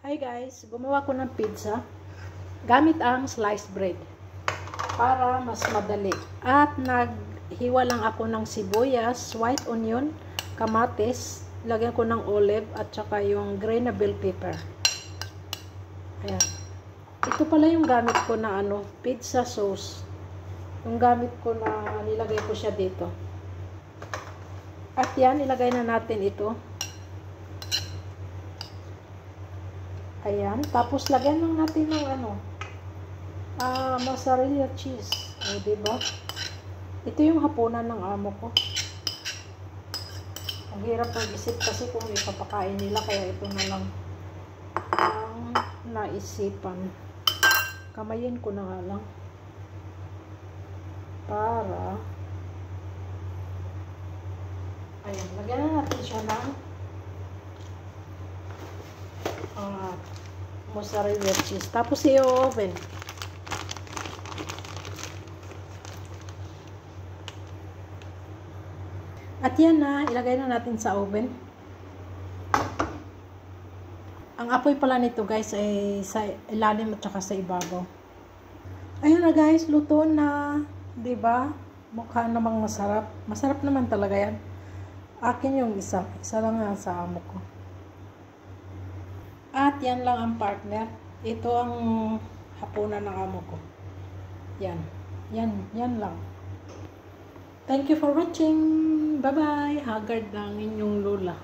Hi guys, gumawa ko ng pizza gamit ang sliced bread para mas madali. At naghiwa lang ako ng sibuyas, white onion, kamatis, lagyan ko ng olive at saka yung green na bell pepper. Ayan. Ito pala yung gamit ko na pizza sauce. Yung gamit ko na nilagay ko siya dito. At yan, ilagay na natin ito. Ayan. Tapos, lagyan lang natin ng mozzarella cheese. O, diba? Ito yung hapunan ng amo ko. Ang hirap mag-isip kasi kung ipapakain nila, kaya ito na lang ang naisipan. Kamayin ko na nga lang. Para ayan, lagyan na natin siya ng mozzarella cheese. Tapos i-oven. At yan na, ilagay na natin sa oven. Ang apoy pala nito guys ay sa ilalim at saka sa ibabaw. Ayun na guys, luto na. Diba? Mukha namang masarap. Masarap naman talaga yan. Akin yung isa. Isa lang nga sa amo ko. At yan lang ang partner. Ito ang hapunan ng amo ko. Yan. Yan lang. Thank you for watching. Bye-bye. Haggard ng inyong lola.